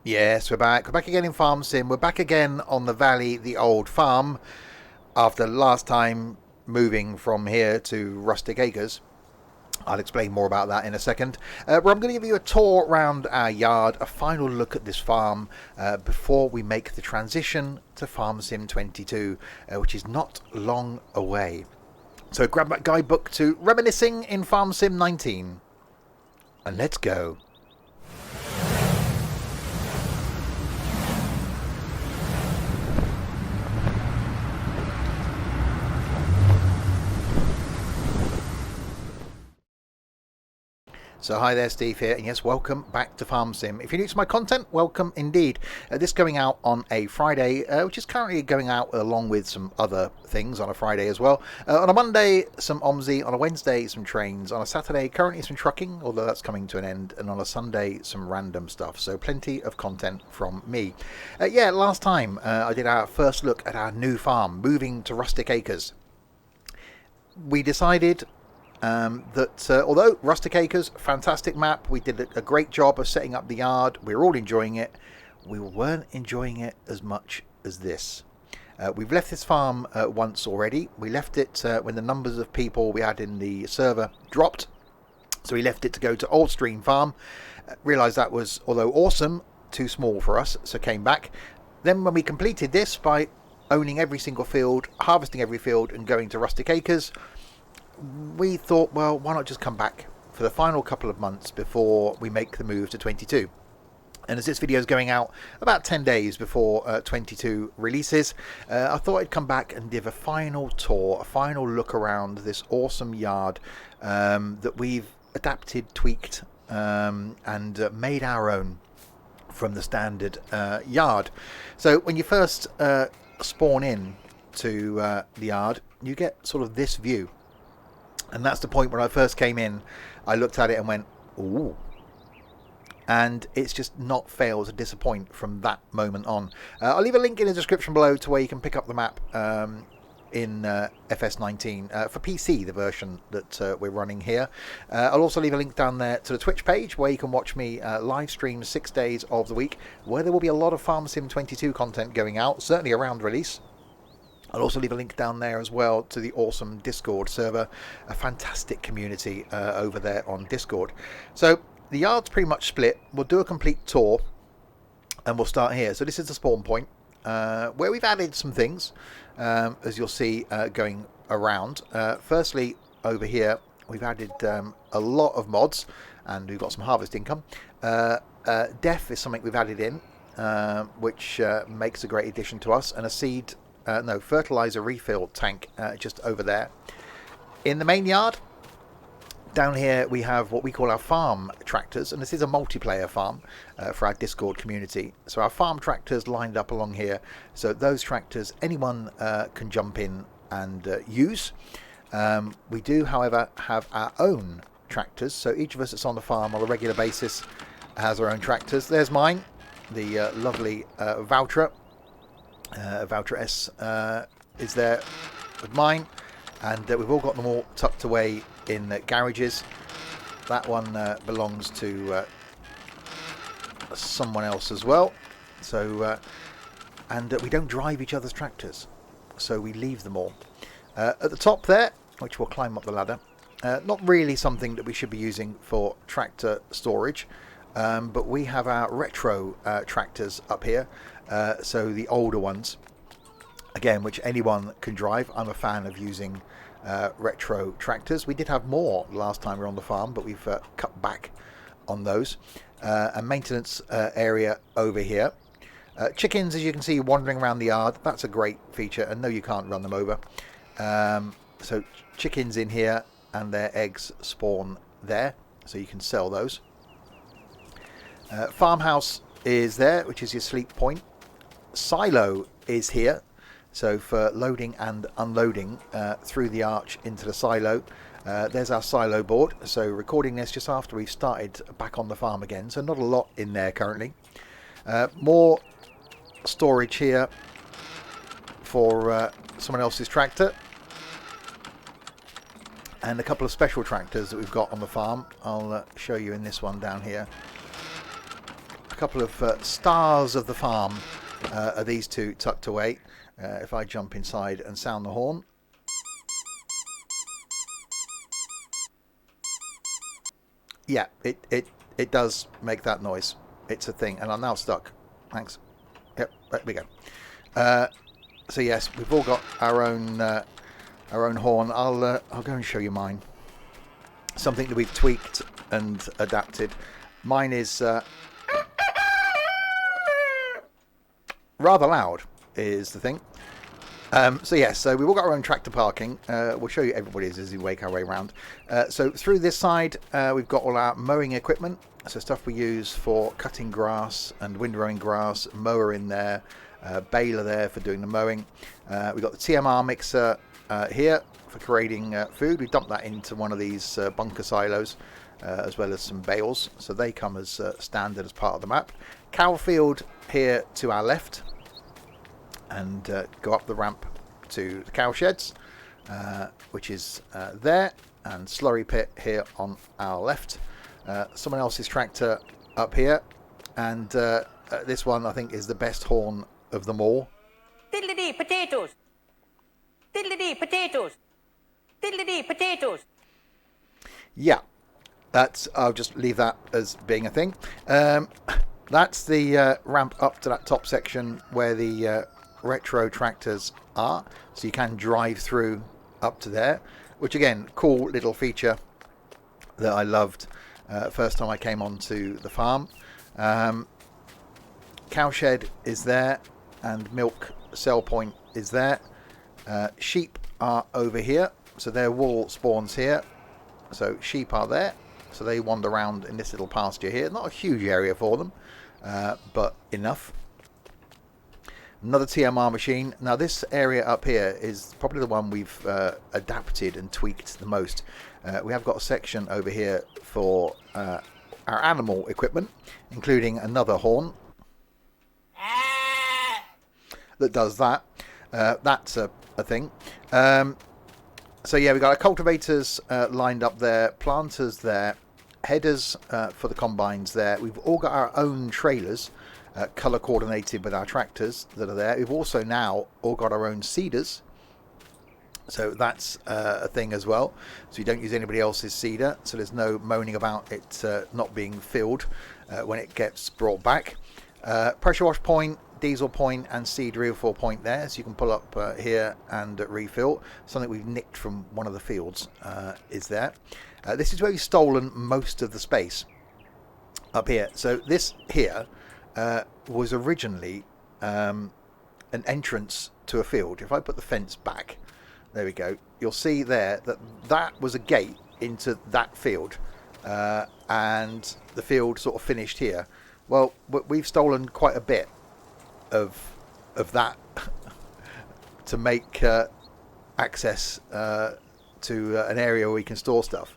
Yes, we're back. We're back again in Farm Sim. We're back again on the Valley, the old farm, after last time moving from here to Rustic Acres. I'll explain more about that in a second. But I'm going to give you a tour around our yard, a final look at this farm before we make the transition to Farm Sim 22, which is not long away. So grab that guidebook to Reminiscing in Farm Sim 19, and let's go. So hi there, Steve here, and yes, welcome back to Farm Sim. If you're new to my content, welcome indeed. This going out on a Friday, which is currently going out along with some other things on a Friday as well. On a Monday, some OMSI. On a Wednesday, some trains. On a Saturday, currently some trucking, although that's coming to an end. And on a Sunday, some random stuff. So plenty of content from me. Last time I did our first look at our new farm, moving to Rustic Acres. We decided that although Rustic Acres, fantastic map, we did a great job of setting up the yard, we were all enjoying it, we weren't enjoying it as much as this. We've left this farm once already. We left it when the numbers of people we had in the server dropped, so we left it to go to Old Stream Farm. Realised that was, although awesome, too small for us, so came back. Then when we completed this by owning every single field, harvesting every field and going to Rustic Acres, we thought, well, why not just come back for the final couple of months before we make the move to 22. And as this video is going out about 10 days before 22 releases, I thought I'd come back and give a final tour, a final look around this awesome yard that we've adapted, tweaked, and made our own from the standard yard. So when you first spawn in to the yard, you get sort of this view. And that's the point when I first came in, I looked at it and went, ooh. And it's just not failed to disappoint from that moment on. I'll leave a link in the description below to where you can pick up the map in FS19 for PC, the version that we're running here. I'll also leave a link down there to the Twitch page where you can watch me live stream 6 days of the week, where there will be a lot of Farm Sim 22 content going out, certainly around release. I'll also leave a link down there as well to the awesome Discord server, a fantastic community over there on Discord. So the yard's pretty much split. We'll do a complete tour and we'll start here. So this is the spawn point where we've added some things, as you'll see going around. Firstly, over here, we've added a lot of mods and we've got some harvest income. Death is something we've added in, which makes a great addition to us, and a fertilizer refill tank just over there. In the main yard, down here we have what we call our farm tractors, and this is a multiplayer farm for our Discord community. So our farm tractors lined up along here, so those tractors anyone can jump in and use. We do, however, have our own tractors, so each of us that's on the farm on a regular basis has our own tractors. There's mine, the lovely Valtra. Valtra S is there with mine, and we've all got them all tucked away in garages. That one belongs to someone else as well. So and we don't drive each other's tractors, so we leave them all at the top there, which will climb up the ladder. Not really something that we should be using for tractor storage, but we have our retro tractors up here. So the older ones, again, which anyone can drive. I'm a fan of using retro tractors. We did have more last time we were on the farm, but we've cut back on those. A maintenance area over here. Chickens, as you can see, wandering around the yard. That's a great feature, and no, you can't run them over. So chickens in here, and their eggs spawn there, so you can sell those. Farmhouse is there, which is your sleep point. Silo is here, so for loading and unloading through the arch into the silo. There's our silo board, so recording this just after we've started back on the farm again, so not a lot in there currently. More storage here for someone else's tractor, and a couple of special tractors that we've got on the farm. I'll show you in this one down here. A couple of stars of the farm are these two tucked away. If I jump inside and sound the horn. Yeah, it does make that noise. It's a thing, and I'm now stuck. Thanks. Yep, there we go. So yes, we've all got our own horn. I'll go and show you mine. Something that we've tweaked and adapted. Mine is rather loud, is the thing. So yes, so we've all got our own tractor parking. We'll show you everybody's as we make our way around. So through this side, we've got all our mowing equipment. So stuff we use for cutting grass and windrowing grass. Mower in there, baler there for doing the mowing. We've got the TMR mixer here for creating food. We dump that into one of these bunker silos, as well as some bales. So they come as standard as part of the map. Cow field here to our left. And go up the ramp to the cow sheds, which is there, and slurry pit here on our left. Someone else's tractor up here, and this one I think is the best horn of them all. Diddly-dee, potatoes! Diddly-dee, potatoes! Diddly-dee, potatoes! Yeah, I'll just leave that as being a thing. That's the ramp up to that top section where the retro tractors are, so you can drive through up to there, which again, cool little feature that I loved first time I came onto the farm. Cowshed is there, and milk cell point is there. Sheep are over here, so their wool spawns here, so sheep are there, so they wander around in this little pasture here. Not a huge area for them, but enough. Another TMR machine. Now this area up here is probably the one we've adapted and tweaked the most. We have got a section over here for our animal equipment, including another horn that does that. That's a thing. So yeah, we've got our cultivators lined up there, planters there, headers for the combines there. We've all got our own trailers, colour coordinated with our tractors that are there. We've also now all got our own seeders, so that's a thing as well. So you don't use anybody else's seeder, so there's no moaning about it not being filled when it gets brought back. Pressure wash point, diesel point and seed refill point there, so you can pull up here and refill. Something we've nicked from one of the fields is there. This is where we've stolen most of the space up here. So this here was originally an entrance to a field. If I put the fence back, there we go, you'll see there that that was a gate into that field, and the field sort of finished here. Well, we've stolen quite a bit of that to make access to an area where we can store stuff.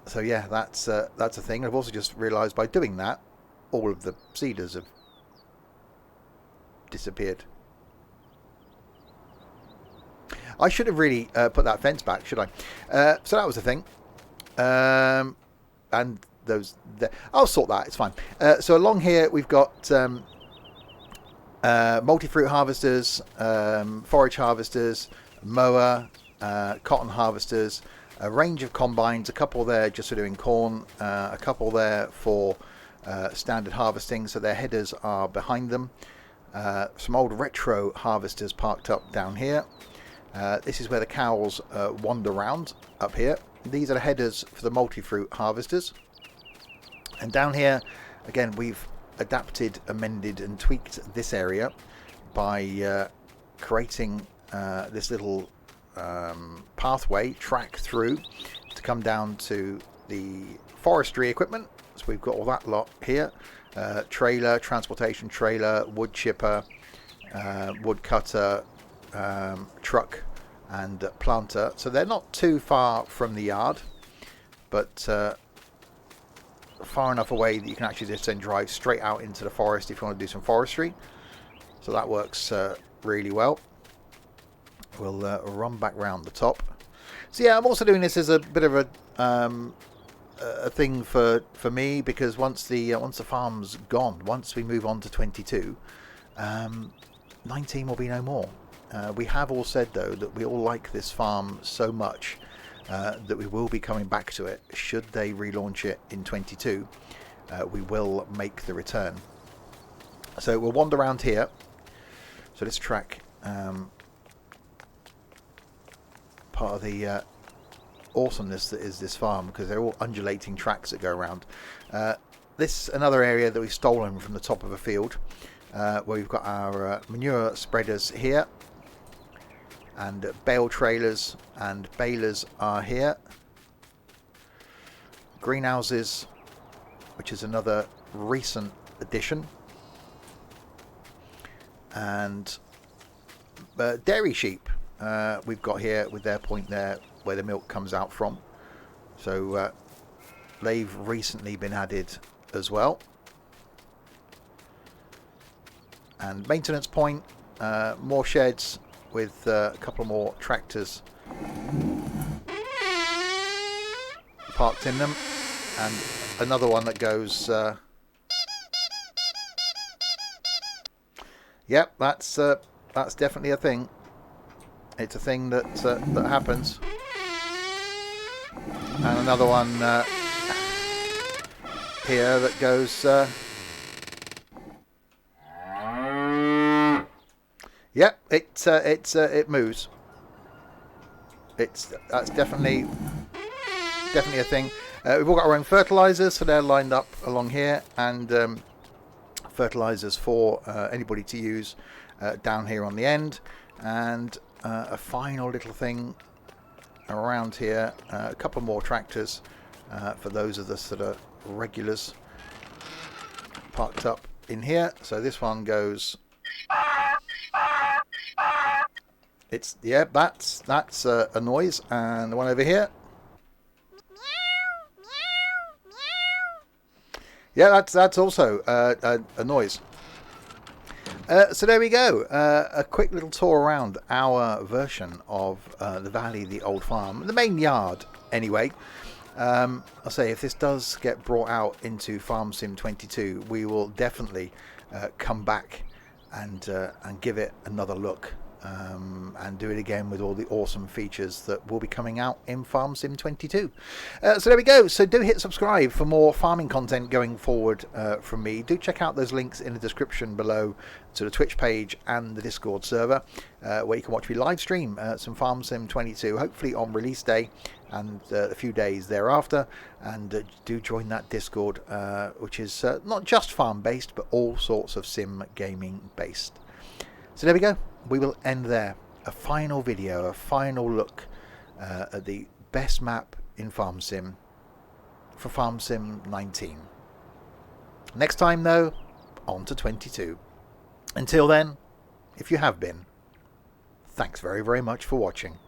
So yeah, that's a thing. I've also just realised by doing that, all of the seeders have disappeared. I should have really put that fence back, should I? So that was the thing. And those, I'll sort that. It's fine. So along here we've got multi-fruit harvesters, forage harvesters, mower, cotton harvesters. A range of combines, a couple there just for doing corn, a couple there for standard harvesting, so their headers are behind them. Some old retro harvesters parked up down here. This is where the cows wander around up here. These are the headers for the multi-fruit harvesters. And down here, again, we've adapted, amended and tweaked this area by creating this little pathway track through to come down to the forestry equipment. So we've got all that lot here, trailer, transportation trailer, wood chipper, wood cutter, truck and planter. So they're not too far from the yard, but far enough away that you can actually just then drive straight out into the forest if you want to do some forestry. So that works really well. We'll run back round the top. So yeah, I'm also doing this as a bit of a a thing for me, because once the farm's gone, once we move on to 22, 19 will be no more. We have all said though that we all like this farm so much that we will be coming back to it. Should they relaunch it in 22, we will make the return. So we'll wander around here. So this track, part of the awesomeness that is this farm, because they're all undulating tracks that go around. This another area that we've stolen from the top of a field, where we've got our manure spreaders here, and bale trailers and balers are here. Greenhouses, which is another recent addition, and dairy sheep we've got here with their point there where the milk comes out from. So they've recently been added as well. And maintenance point, more sheds with a couple more tractors parked in them, and another one that goes yep, that's definitely a thing. It's a thing that that happens. And another one here that goes yep, it moves. That's definitely a thing. We've all got our own fertilizers, so they're lined up along here, and fertilizers for anybody to use down here on the end, and a final little thing around here, a couple more tractors for those of us that are regulars parked up in here. So this one goes, it's, yeah, that's a noise. And the one over here, yeah, that's also a noise. So there we go, a quick little tour around our version of the Valley, the old farm, the main yard anyway. I'll say if this does get brought out into Farm Sim 22, we will definitely come back and give it another look, and do it again with all the awesome features that will be coming out in Farm Sim 22. So there we go. So do hit subscribe for more farming content going forward from me. Do check out those links in the description below to the Twitch page and the Discord server, where you can watch me live stream some Farm Sim 22, hopefully on release day and a few days thereafter. And do join that Discord, which is not just farm based but all sorts of sim gaming based. So there we go. We will end there. A final video, a final look at the best map in Farm Sim for Farm Sim 19. Next time though, on to 22. Until then, if you have been, thanks very, very much for watching.